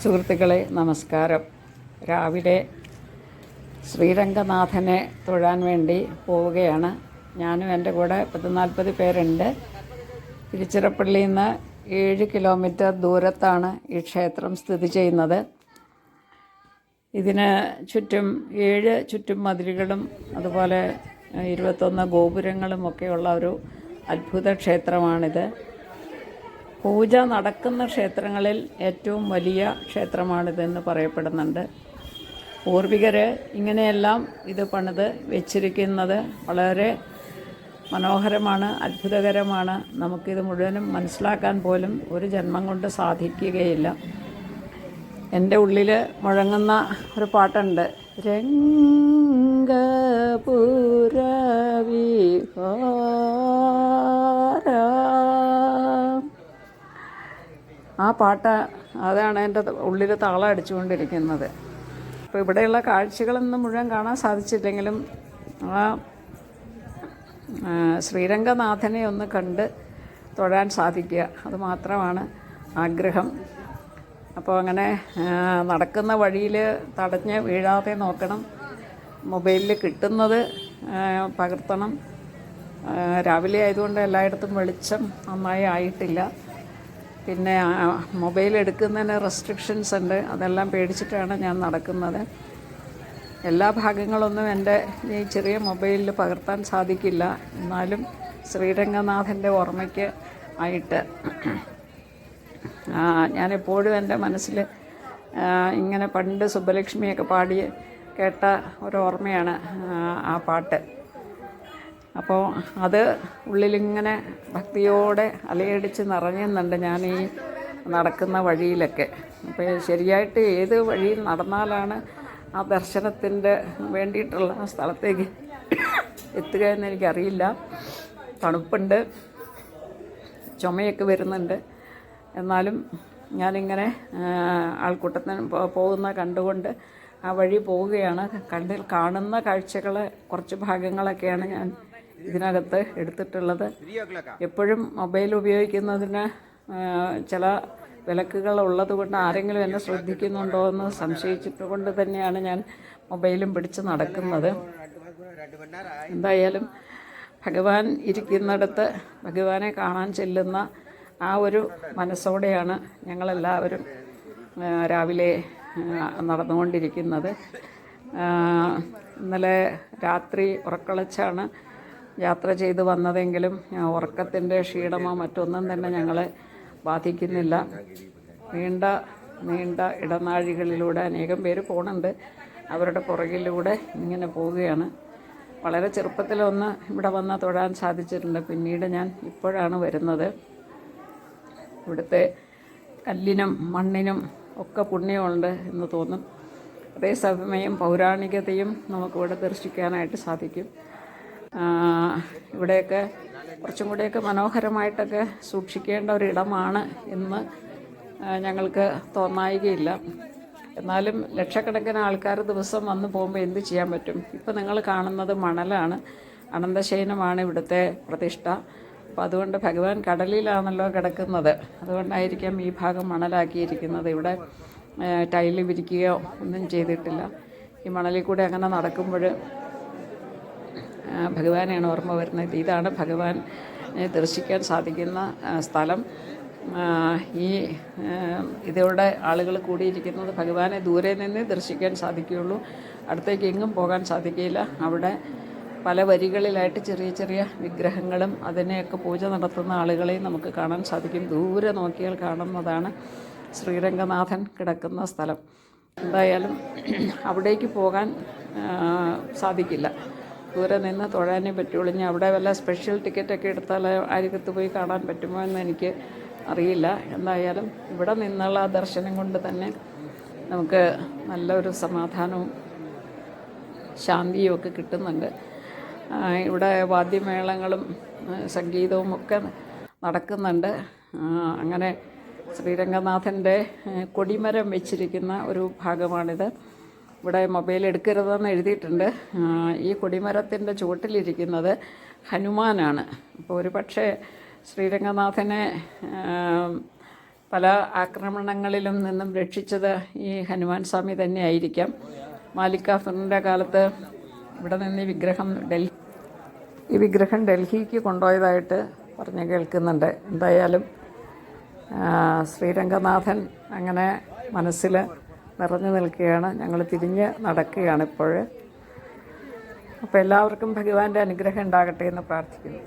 സുഹൃത്തുക്കളെ നമസ്കാരം. രാവിലെ ശ്രീരംഗനാഥനെ തൊഴാൻ വേണ്ടി പോവുകയാണ്. ഞാനും എൻ്റെ കൂടെ 40 പേരുണ്ട്. തിരുച്ചിറപ്പള്ളിയിൽ നിന്ന് 7 കിലോമീറ്റർ ദൂരത്താണ് ഈ ക്ഷേത്രം സ്ഥിതി ചെയ്യുന്നത്. ഇതിന് ചുറ്റും 7 ചുറ്റും മതിലുകളും അതുപോലെ 21 ഗോപുരങ്ങളും ഒക്കെയുള്ള ഒരു അത്ഭുത ക്ഷേത്രമാണിത്. പൂജ നടക്കുന്ന ക്ഷേത്രങ്ങളിൽ ഏറ്റവും വലിയ ക്ഷേത്രമാണിതെന്ന് പറയപ്പെടുന്നുണ്ട്. പൂർവികർ ഇങ്ങനെയെല്ലാം ഇത് പണിത് വെച്ചിരിക്കുന്നത് വളരെ മനോഹരമാണ്, അത്ഭുതകരമാണ്. നമുക്കിത് മുഴുവനും മനസ്സിലാക്കാൻ പോലും ഒരു ജന്മം കൊണ്ട് സാധിക്കുകയില്ല. എൻ്റെ ഉള്ളിൽ മുഴങ്ങുന്ന ഒരു പാട്ടുണ്ട്, രംഗപുരവിഹാര. ആ പാട്ട് അതാണ് എൻ്റെ ഉള്ളിൽ താളം അടിച്ചുകൊണ്ടിരിക്കുന്നത്. അപ്പോൾ ഇവിടെയുള്ള കാഴ്ചകളൊന്നും മുഴുവൻ കാണാൻ സാധിച്ചില്ലെങ്കിലും ആ ശ്രീരംഗനാഥനെ ഒന്ന് കണ്ട് തൊഴാൻ സാധിക്കുക, അത് മാത്രമാണ് ആഗ്രഹം. അപ്പോൾ അങ്ങനെ നടക്കുന്ന വഴിയിൽ തടഞ്ഞ് വീഴാതെ നോക്കണം. മൊബൈലിൽ കിട്ടുന്നത് പകർത്തണം. രാവിലെ ആയതുകൊണ്ട് എല്ലായിടത്തും വെളിച്ചം നന്നായി ആയിട്ടില്ല. പിന്നെ മൊബൈൽ എടുക്കുന്നതിന് റെസ്ട്രിക്ഷൻസ് ഉണ്ട്. അതെല്ലാം പേടിച്ചിട്ടാണ് ഞാൻ നടക്കുന്നത്. എല്ലാ ഭാഗങ്ങളൊന്നും എൻ്റെ ഈ ചെറിയ മൊബൈലിൽ പകർത്താൻ സാധിക്കില്ല. എന്നാലും ശ്രീരംഗനാഥൻ്റെ ഓർമ്മയ്ക്ക് ആയിട്ട് ഞാനെപ്പോഴും എൻ്റെ മനസ്സിൽ ഇങ്ങനെ പണ്ട് സുബ്ബലക്ഷ്മിയൊക്കെ പാടി കേട്ട ഒരോർമ്മയാണ് ആ പാട്ട്. അപ്പോൾ അത് ഉള്ളിലിങ്ങനെ ഭക്തിയോടെ അലയടിച്ച് നിറഞ്ഞുന്നുണ്ട് ഞാൻ ഈ നടക്കുന്ന വഴിയിലൊക്കെ. അപ്പോൾ ശരിയായിട്ട് ഏത് വഴിയിൽ നടന്നാലാണ് ആ ദർശനത്തിൻ്റെ വേണ്ടിയിട്ടുള്ള സ്ഥലത്തേക്ക് എത്തുക എന്നെനിക്കറിയില്ല. തണുപ്പുണ്ട്, ചുമയൊക്കെ വരുന്നുണ്ട്. എന്നാലും ഞാനിങ്ങനെ ആൾക്കൂട്ടത്തിന് പോകുന്ന കണ്ടുകൊണ്ട് ആ വഴി പോവുകയാണ്. കാണുന്ന കാഴ്ചകൾ കുറച്ച് ഭാഗങ്ങളൊക്കെയാണ് ഞാൻ ഇതിനകത്ത് എടുത്തിട്ടുള്ളത്. എപ്പോഴും മൊബൈൽ ഉപയോഗിക്കുന്നതിന് ചില വിലക്കുകൾ ഉള്ളതുകൊണ്ട് ആരെങ്കിലും എന്നെ ശ്രദ്ധിക്കുന്നുണ്ടോ എന്ന് സംശയിച്ചിട്ട് കൊണ്ട് തന്നെയാണ് ഞാൻ മൊബൈലും പിടിച്ച് നടക്കുന്നത്. എന്തായാലും ഭഗവാൻ ഇരിക്കുന്നിടത്ത് ഭഗവാനെ കാണാൻ ചെല്ലുന്ന ആ ഒരു മനസ്സോടെയാണ് ഞങ്ങളെല്ലാവരും രാവിലെ നടന്നുകൊണ്ടിരിക്കുന്നത്. ഇന്നലെ രാത്രി ഉറക്കളച്ചാണ് യാത്ര ചെയ്ത് വന്നതെങ്കിലും ഉറക്കത്തിൻ്റെ ക്ഷീണമോ മറ്റൊന്നും തന്നെ ഞങ്ങളെ ബാധിക്കുന്നില്ല. നീണ്ട ഇടനാഴികളിലൂടെ അനേകം പേര് പോകുന്നുണ്ട്. അവരുടെ പുറകിലൂടെ ഇങ്ങനെ പോവുകയാണ്. വളരെ ചെറുപ്പത്തിലൊന്ന് ഇവിടെ വന്ന് തൊഴാൻ സാധിച്ചിട്ടുണ്ട്. പിന്നീട് ഞാൻ ഇപ്പോഴാണ് വരുന്നത്. ഇവിടുത്തെ കല്ലിനും മണ്ണിനും ഒക്കെ പുണ്യമുണ്ട് എന്ന് തോന്നും. അതേസമയം പൗരാണികതയും നമുക്കിവിടെ ദർശിക്കാനായിട്ട് സാധിക്കും. ഇവിടെയൊക്കെ കുറച്ചും കൂടെയൊക്കെ മനോഹരമായിട്ടൊക്കെ സൂക്ഷിക്കേണ്ട ഒരിടമാണ് എന്ന് ഞങ്ങൾക്ക് തോന്നായികയില്ല. എന്നാലും ലക്ഷക്കണക്കിന് ആൾക്കാർ ദിവസം വന്ന് പോകുമ്പോൾ എന്ത് ചെയ്യാൻ പറ്റും? ഇപ്പം നിങ്ങൾ കാണുന്നത് മണലാണ്. അനന്തശയനമാണ് ഇവിടുത്തെ പ്രതിഷ്ഠ. അപ്പോൾ അതുകൊണ്ട് ഭഗവാൻ കടലിലാണല്ലോ കിടക്കുന്നത്. അതുകൊണ്ടായിരിക്കാം ഈ ഭാഗം മണലാക്കിയിരിക്കുന്നത്. ഇവിടെ ടൈല് വിരിക്കുകയോ ഒന്നും ചെയ്തിട്ടില്ല. ഈ മണലിൽ കൂടെ അങ്ങനെ നടക്കുമ്പോൾ ഭഗവാനെയാണ് ഓർമ്മ വരുന്നത്. ഇതാണ് ഭഗവാനെ ദർശിക്കാൻ സാധിക്കുന്ന സ്ഥലം. ഇതോടെ ആളുകൾ കൂടിയിരിക്കുന്നത് ഭഗവാനെ ദൂരെ നിന്ന് ദർശിക്കാൻ സാധിക്കുകയുള്ളൂ. അടുത്തേക്ക് എങ്ങും പോകാൻ സാധിക്കില്ല. അവിടെ പല വരികളിലായിട്ട് ചെറിയ ചെറിയ വിഗ്രഹങ്ങളും അതിനെയൊക്കെ പൂജ നടത്തുന്ന ആളുകളെയും നമുക്ക് കാണാൻ സാധിക്കും. ദൂരെ നോക്കിയാൽ കാണുന്നതാണ് ശ്രീരംഗനാഥൻ കിടക്കുന്ന സ്ഥലം. എന്തായാലും അവിടേക്ക് പോകാൻ സാധിക്കില്ല. ദൂരെ നിന്ന് തൊഴാനേ പറ്റുള്ളൂ. ഇനി അവിടെ വല്ല സ്പെഷ്യൽ ടിക്കറ്റൊക്കെ എടുത്താൽ അരികത്ത് പോയി കാണാൻ പറ്റുമോ എന്ന് എനിക്ക് അറിയില്ല. എന്തായാലും ഇവിടെ നിന്നുള്ള ദർശനം കൊണ്ട് തന്നെ നമുക്ക് നല്ലൊരു സമാധാനവും ശാന്തിയും ഒക്കെ കിട്ടുന്നുണ്ട്. ഇവിടെ വാദ്യമേളങ്ങളും സംഗീതവും ഒക്കെ നടക്കുന്നുണ്ട്. അങ്ങനെ ശ്രീരംഗനാഥൻ്റെ കൊടിമരം വെച്ചിരിക്കുന്ന ഒരു ഭാഗമാണിത്. ഇവിടെ മൊബൈൽ എടുക്കരുതെന്ന് എഴുതിയിട്ടുണ്ട്. ഈ കൊടിമരത്തിൻ്റെ ചുവട്ടിലിരിക്കുന്നത് ഹനുമാനാണ്. അപ്പോൾ ഒരു പക്ഷേ ശ്രീരംഗനാഥനെ പല ആക്രമണങ്ങളിലും നിന്നും രക്ഷിച്ചത് ഈ ഹനുമാൻ സ്വാമി തന്നെയായിരിക്കാം. മാലിക് കാഫറിൻ്റെ കാലത്ത് ഇവിടെ നിന്ന് ഈ വിഗ്രഹം ഡൽഹിക്ക് കൊണ്ടുപോയതായിട്ട് പറഞ്ഞ് കേൾക്കുന്നുണ്ട്. എന്തായാലും ശ്രീരംഗനാഥൻ അങ്ങനെ മനസ്സിൽ നിറഞ്ഞു നിൽക്കുകയാണ്. ഞങ്ങൾ തിരിഞ്ഞ് നടക്കുകയാണ് ഇപ്പോൾ. അപ്പോൾ എല്ലാവർക്കും ഭഗവാന്റെ അനുഗ്രഹം ഉണ്ടാകട്ടെ എന്ന് പ്രാർത്ഥിക്കുന്നു.